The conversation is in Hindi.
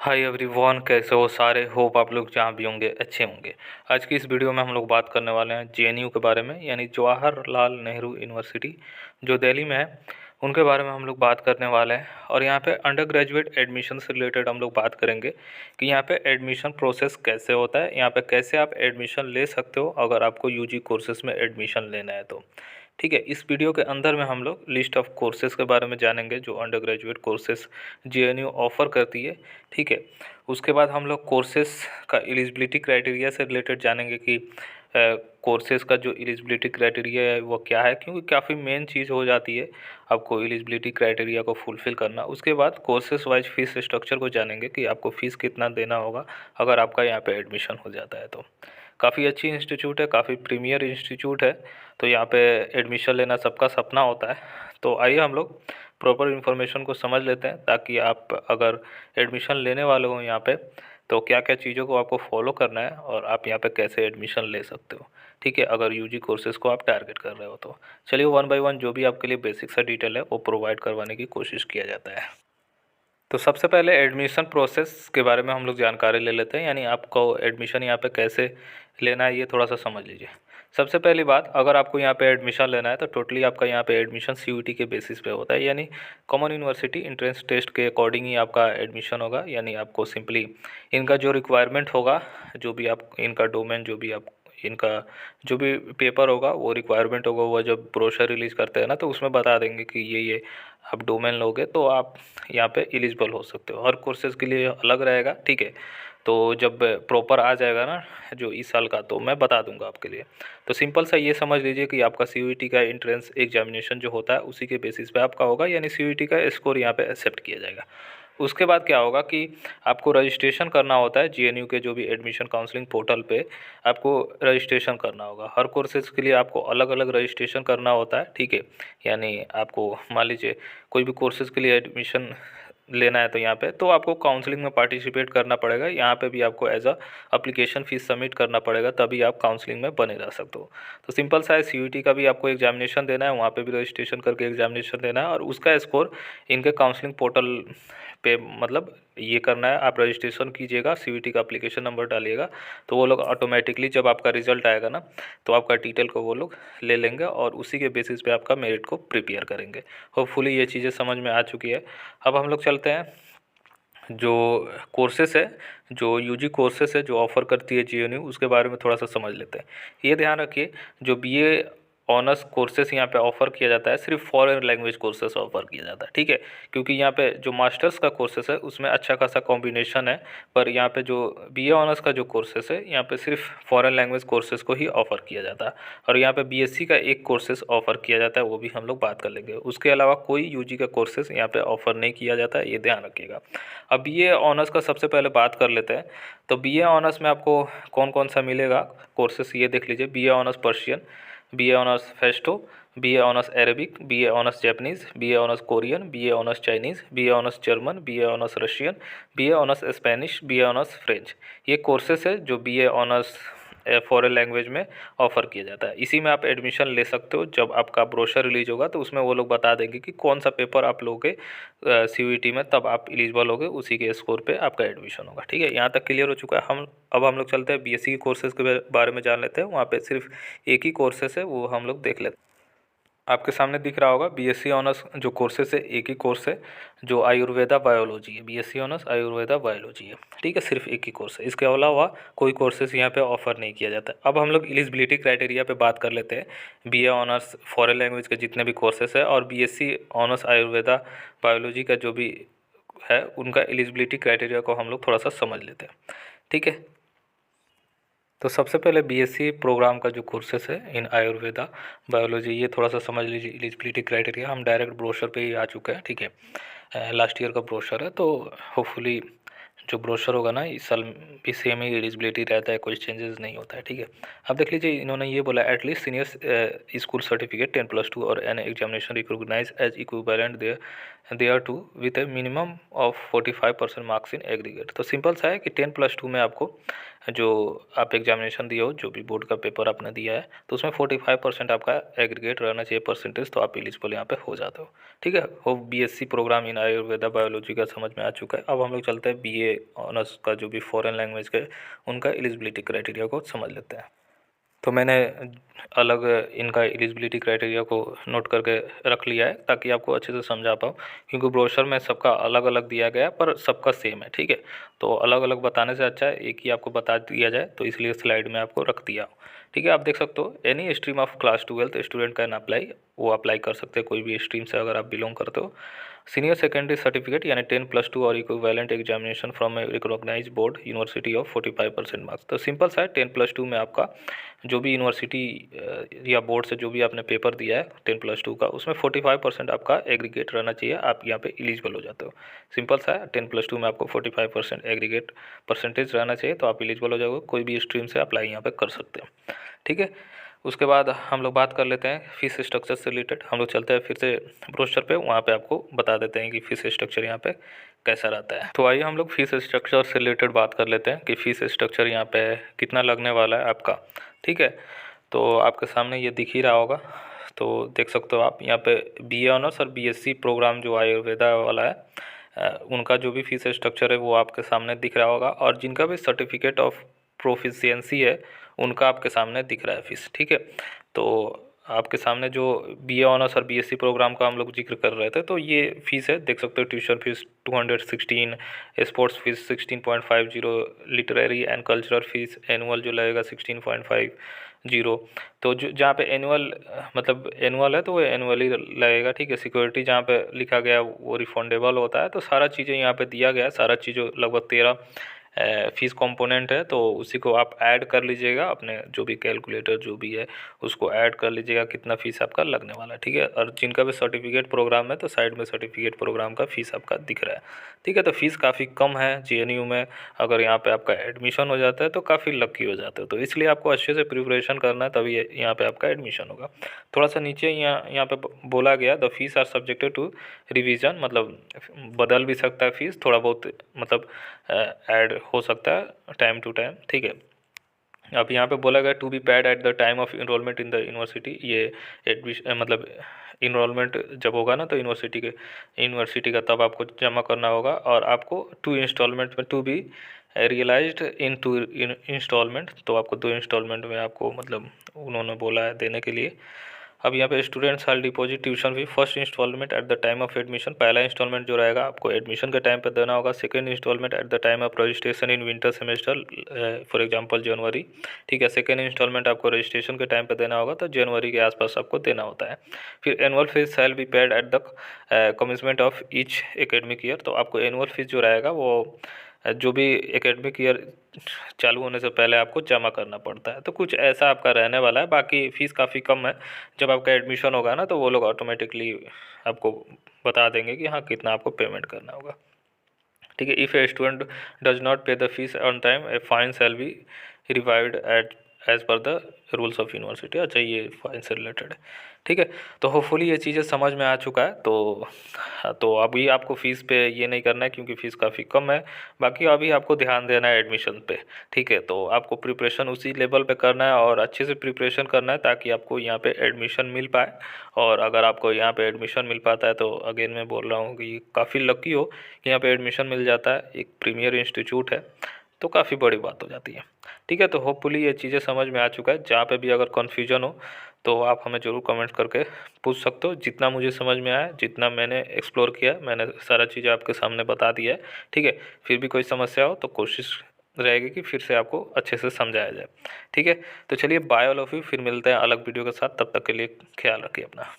हाय एवरीवन, कैसे हो सारे। होप आप लोग जहाँ भी होंगे अच्छे होंगे। आज की इस वीडियो में हम लोग बात करने वाले हैं जेएनयू के बारे में, यानी जवाहरलाल नेहरू यूनिवर्सिटी जो दिल्ली में है, उनके बारे में हम लोग बात करने वाले हैं। और यहाँ पे अंडर ग्रेजुएट एडमिशन से रिलेटेड हम लोग बात करेंगे कि यहाँ पे एडमिशन प्रोसेस कैसे होता है, यहाँ पे कैसे आप एडमिशन ले सकते हो अगर आपको यूजी कोर्सेज़ में एडमिशन लेना है तो। ठीक है, इस वीडियो के अंदर में हम लोग लिस्ट ऑफ कोर्सेज़ के बारे में जानेंगे जो under graduate courses JNU offer करती है। ठीक है, उसके बाद हम लोग कोर्सेज़ का एलिजिबिलिटी क्राइटेरिया से रिलेटेड जानेंगे कि कोर्सेज़ का जो एलिजिबिलिटी क्राइटेरिया है वो क्या है, क्योंकि काफ़ी मेन चीज़ हो जाती है आपको एलिजिबिलिटी क्राइटेरिया को फुलफ़िल करना। उसके बाद कोर्सेज़ वाइज फ़ीस स्ट्रक्चर को जानेंगे कि आपको फ़ीस कितना देना होगा अगर आपका यहाँ पे एडमिशन हो जाता है तो। काफ़ी अच्छी इंस्टीट्यूट है, काफ़ी प्रीमियर इंस्टीट्यूट है, तो यहाँ पे एडमिशन लेना सबका सपना होता है। तो आइए हम लोग प्रॉपर इन्फॉर्मेशन को समझ लेते हैं, ताकि आप अगर एडमिशन लेने वाले हो यहाँ पे तो क्या क्या चीज़ों को आपको फॉलो करना है और आप यहाँ पे कैसे एडमिशन ले सकते हो। ठीक है, अगर यूजी कोर्सेज़ को आप टारगेट कर रहे हो तो चलिए वन बाय वन जो भी आपके लिए बेसिक सा डिटेल है वो प्रोवाइड करवाने की कोशिश किया जाता है। तो सबसे पहले एडमिशन प्रोसेस के बारे में हम लोग जानकारी ले लेते हैं, यानी आपको एडमिशन यहाँ पे कैसे लेना है ये थोड़ा सा समझ लीजिए। सबसे पहली बात, अगर आपको यहाँ पे एडमिशन लेना है तो टोटली आपका यहाँ पे एडमिशन सीयूईटी के बेसिस पे होता है, यानी कॉमन यूनिवर्सिटी एंट्रेंस टेस्ट के अकॉर्डिंग ही आपका एडमिशन होगा। यानी आपको सिंपली इनका जो रिक्वायरमेंट होगा, जो भी आप इनका डोमेन, जो भी आप इनका जो भी पेपर होगा वो रिक्वायरमेंट होगा, वो जब ब्रोशर रिलीज़ करते हैं ना तो उसमें बता देंगे कि ये आप डोमेन लोगे तो आप यहाँ पे एलिजिबल हो सकते हो। हर कोर्सेज़ के लिए अलग रहेगा। ठीक है, तो जब प्रॉपर आ जाएगा ना जो इस साल का, तो मैं बता दूंगा आपके लिए। तो सिंपल सा ये समझ लीजिए कि आपका सीयूईटी का एंट्रेंस एग्जामिनेशन जो होता है उसी के बेसिस पे आपका होगा, यानी सीयूईटी का स्कोर यहाँ पे एक्सेप्ट किया जाएगा। उसके बाद क्या होगा कि आपको रजिस्ट्रेशन करना होता है जेएनयू के जो भी एडमिशन काउंसलिंग पोर्टल पे आपको रजिस्ट्रेशन करना होगा। हर कोर्सेज़ के लिए आपको अलग अलग रजिस्ट्रेशन करना होता है। ठीक है, यानी आपको मान लीजिए कोई भी कोर्सेज़ के लिए एडमिशन लेना है तो यहाँ पे तो आपको काउंसलिंग में पार्टिसिपेट करना पड़ेगा। यहाँ पे भी आपको as a application fees submit करना पड़ेगा, तभी आप काउंसलिंग में बने रह सकते हो। तो सिंपल सा है, सीयूईटी का भी आपको एग्जामिनेशन देना है, वहाँ पे भी रजिस्ट्रेशन करके एग्जामिनेशन देना है और उसका स्कोर इनके काउंसलिंग पोर्टल पे मतलब ये करना है। आप रजिस्ट्रेशन कीजिएगा, सीयूईटी का एप्लीकेशन नंबर डालिएगा, तो वो लोग ऑटोमेटिकली जब आपका रिजल्ट आएगा ना तो आपका डिटेल को वो लोग ले लेंगे और उसी के बेसिस पे आपका मेरिट को प्रिपेयर करेंगे। होपफुली ये चीज़ें समझ में आ चुकी है। अब हम लोग चलते हैं जो कोर्सेस है, जो यूजी कोर्सेस है जो ऑफ़र करती है जेएनयू, उसके बारे में थोड़ा सा समझ लेते हैं। ये ध्यान रखिए, जो बीए ऑनर्स कोर्सेस यहाँ पे ऑफ़र किया जाता है सिर्फ फॉरेन लैंग्वेज कोर्सेस ऑफ़र किया जाता है। ठीक है, क्योंकि यहाँ पे जो मास्टर्स का कोर्सेस है उसमें अच्छा खासा कॉम्बिनेशन है, पर यहाँ पे जो बीए ऑनर्स का जो कोर्सेस है यहाँ पे सिर्फ फॉरेन लैंग्वेज कोर्सेस को ही ऑफ़र किया जाता है। और यहाँ पे बीएससी का एक कोर्सेस ऑफ़र किया जाता है, वो भी हम लोग बात कर लेंगे। उसके अलावा कोई यूजी का कोर्सेस यहाँ पे ऑफ़र नहीं किया जाता है, ये ध्यान रखिएगा। अब बीए ऑनर्स का सबसे पहले बात कर लेते हैं। तो बीए ऑनर्स में आपको कौन कौन सा मिलेगा कोर्सेस, ये देख लीजिए। BA honours Persian, BA honours Festo, BA honours Arabic, BA honours Japanese, BA honours Korean, BA honours Chinese, BA honours German, BA honours Russian, BA honours Spanish, BA honours French. ये कोर्सेस है जो बीए ऑनर्स फॉरेन लैंग्वेज में ऑफ़र किया जाता है। इसी में आप एडमिशन ले सकते हो। जब आपका ब्रोशर रिलीज होगा तो उसमें वो लोग बता देंगे कि कौन सा पेपर आप लोगे सीयूईटी में, तब आप एलिजिबल होगे, उसी के स्कोर पे आपका एडमिशन होगा। ठीक है, यहाँ तक क्लियर हो चुका है। हम लोग चलते हैं बीएससी के कोर्सेज़ के बारे में जान लेते हैं। वहाँ पे सिर्फ एक ही कोर्सेस है, वो हम लोग देख लेते हैं। आपके सामने दिख रहा होगा बीएससी ऑनर्स जो कोर्सेस है, एक ही कोर्स है जो आयुर्वेदा बायोलॉजी है। बीएससी ऑनर्स आयुर्वेदा बायोलॉजी है। ठीक है, सिर्फ एक ही कोर्स है, इसके अलावा कोई कोर्सेस यहाँ पे ऑफ़र नहीं किया जाता। अब हम लोग एलिजिबिलिटी क्राइटेरिया पे बात कर लेते हैं। बीए ऑनर्स फॉरेन लैंग्वेज के जितने भी कोर्सेस है और बीएससी ऑनर्स आयुर्वेदा बायोलॉजी का जो भी है, उनका एलिजिबिलिटी क्राइटेरिया को हम लोग थोड़ा सा समझ लेते हैं। ठीक है, तो सबसे पहले बीएससी प्रोग्राम का जो कोर्सेस है इन आयुर्वेदा बायोलॉजी, ये थोड़ा सा समझ लीजिए एलिजिबिलिटी क्राइटेरिया। हम डायरेक्ट ब्रोशर पे ही आ चुके हैं। ठीक है, लास्ट ईयर का ब्रोशर है, तो होपफुली जो ब्रोशर होगा ना इस साल भी सेम ही एलिजिबिलिटी रहता है, कोई चेंजेस नहीं होता है। ठीक है, अब देख लीजिए, इन्होंने ये बोला एटलीस्ट सीनियर स्कूल सर्टिफिकेट 10+2 और an examination recognise as equivalent there to with a minimum of 45% marks in aggregate. तो सिंपल सा है कि 10+2 में आपको जो आप एग्जामिनेशन दिए हो, जो भी बोर्ड का पेपर आपने दिया है, तो उसमें 45% आपका एग्रीगेट रहना चाहिए परसेंटेज, तो आप एलिजिबल यहाँ पे हो जाते हो। ठीक है, वो बीएससी प्रोग्राम इन आयुर्वेदा बायोलॉजी का समझ में आ चुका है। अब हम लोग चलते हैं बीए BA ऑनर्स का जो भी फॉरेन लैंग्वेज के उनका एलिजिबिलिटी क्राइटेरिया को समझ लेते हैं। तो मैंने अलग इनका एलिजिबिलिटी क्राइटेरिया को नोट करके रख लिया है ताकि आपको अच्छे से समझा पाऊँ, क्योंकि ब्रोशर में सबका अलग अलग दिया गया है पर सबका सेम है, ठीक है। तो अलग अलग बताने से अच्छा है एक ही आपको बता दिया जाए, तो इसलिए स्लाइड में आपको रख दिया, ठीक है। आप देख सकते हो any stream of class 12 student can apply, वो अप्लाई कर सकते हैं कोई भी स्ट्रीम से अगर आप बिलोंग करते हो। सीनियर सेकेंडरी सर्टिफिकेट यानी 10+2 और equivalent examination from a recognised board university of 45% marks. तो सिंपल सा है, 10+2 में आपका जो भी यूनिवर्सिटी या बोर्ड से जो भी आपने पेपर दिया है 10+2 का, उसमें 45% आपका एग्रीगेट रहना चाहिए, आप यहाँ पे एलिजिबल हो जाते हो। सिंपल सा है, 10+2 में आपको 45% एग्रीगेट परसेंटेज रहना चाहिए, तो आप एलिजिबल हो जाओगे, कोई भी स्ट्रीम से अप्लाई यहाँ पे कर सकते हैं, ठीक है। उसके बाद हम लोग बात कर लेते हैं फीस स्ट्रक्चर से रिलेटेड। हम लोग चलते हैं फिर से ब्रोशर पे, वहाँ पे आपको बता देते हैं कि फ़ीस स्ट्रक्चर यहाँ पे कैसा रहता है। तो आइए हम लोग फीस स्ट्रक्चर से रिलेटेड बात कर लेते हैं कि फ़ीस स्ट्रक्चर यहाँ पे कितना लगने वाला है आपका, ठीक है। तो आपके सामने ये दिख ही रहा होगा, तो देख सकते हो आप यहाँ पे BA ऑनर्स और BSc प्रोग्राम जो आयुर्वेदा वाला है उनका जो भी फीस स्ट्रक्चर है वो आपके सामने दिख रहा होगा, और जिनका भी सर्टिफिकेट ऑफ प्रोफिशिएंसी है उनका आपके सामने दिख रहा है फीस, ठीक है। तो आपके सामने जो BA ऑनर्स और BSc प्रोग्राम का हम लोग जिक्र कर रहे थे, तो ये फीस है, देख सकते हो। Tuition fees 216, sports fees 16.50, literary and cultural fees annual जो लगेगा 16.50। तो जो जहाँ पे एनुअल मतलब एनुअल है तो वो एनुअली लगेगा, ठीक है। सिक्योरिटी जहाँ पे लिखा गया वो रिफंडेबल होता है। तो सारा चीज़ें यहाँ पे दिया गया है, सारा चीज़ें लगभग 13 फीस कंपोनेंट है, तो उसी को आप ऐड कर लीजिएगा, अपने जो भी कैलकुलेटर जो भी है उसको ऐड कर लीजिएगा कितना फ़ीस आपका लगने वाला है, ठीक है। और जिनका भी सर्टिफिकेट प्रोग्राम है तो साइड में सर्टिफिकेट प्रोग्राम का फ़ीस आपका दिख रहा है, ठीक है। तो फीस काफ़ी कम है JNU में, अगर यहाँ पे आपका एडमिशन हो जाता है तो काफ़ी लकी हो जाते हो। तो इसलिए आपको अच्छे से प्रिपरेशन करना है, तभी यहाँ पे आपका एडमिशन होगा। थोड़ा सा नीचे यहाँ पे बोला गया the fees are subjected to revision, मतलब बदल भी सकता है फीस थोड़ा बहुत, मतलब ऐड हो सकता है टाइम टू टाइम, ठीक है। अब यहाँ पे बोला गया to be paid at the time of enrolment in the university, ये एडमिशन मतलब इनरोलमेंट जब होगा ना तो यूनिवर्सिटी का तब आपको जमा करना होगा, और आपको 2 इंस्टॉलमेंट में to be realised in 2 instalment, तो आपको 2 इंस्टॉलमेंट में आपको मतलब उन्होंने बोला है देने के लिए। अब यहाँ पे students shall deposit tuition fee first instalment at the time of admission, पहला इंस्टॉलमेंट जो रहेगा आपको एडमिशन के टाइम पे देना होगा। Second instalment at the time of registration in winter semester, for example January, ठीक है। सेकंड इंस्टॉलमेंट आपको रजिस्ट्रेशन के टाइम पे देना होगा, तो जनवरी के आसपास आपको देना होता है। फिर annual fees shall be paid at the commencement of each academic year, तो आपको एनुअल फीस जो रहेगा वो जो भी एकेडमिक ईयर चालू होने से पहले आपको जमा करना पड़ता है। तो कुछ ऐसा आपका रहने वाला है, बाकी फ़ीस काफ़ी कम है। जब आपका एडमिशन होगा ना तो वो लोग ऑटोमेटिकली आपको बता देंगे कि हाँ कितना आपको पेमेंट करना होगा, ठीक है। If a student does not pay the fees on time a fine shall be revived at as per the rules of university. अच्छा, ये फाइन से रिलेटेड है, ठीक है। तो होपफुली ये चीज़ें समझ में आ चुका है। तो अभी आपको फ़ीस पे ये नहीं करना है क्योंकि फ़ीस काफ़ी कम है। बाकी अभी आपको ध्यान देना है एडमिशन पे, ठीक है। तो आपको प्रिपरेशन उसी लेवल पे करना है और अच्छे से प्रिपरेशन करना है ताकि आपको यहाँ पे एडमिशन मिल पाए। और अगर आपको यहाँ पे एडमिशन मिल पाता है तो अगेन मैं बोल रहा हूँ कि काफ़ी लकी हो कि यहाँ पे एडमिशन मिल जाता है, एक प्रीमियर इंस्टीट्यूट है, तो काफ़ी बड़ी बात हो जाती है, ठीक है। तो होपफुली ये चीज़ें समझ में आ चुका है। जहाँ पे भी अगर कन्फ्यूजन हो तो आप हमें ज़रूर कमेंट करके पूछ सकते हो। जितना मुझे समझ में आया, जितना मैंने एक्सप्लोर किया, मैंने सारा चीज़ें आपके सामने बता दिया है, ठीक है। फिर भी कोई समस्या हो तो कोशिश रहेगी कि फिर से आपको अच्छे से समझाया जाए, ठीक है। तो चलिए, बाय ऑल ऑफ यू, फिर मिलते हैं अलग वीडियो के साथ। तब तक के लिए ख्याल रखिए अपना।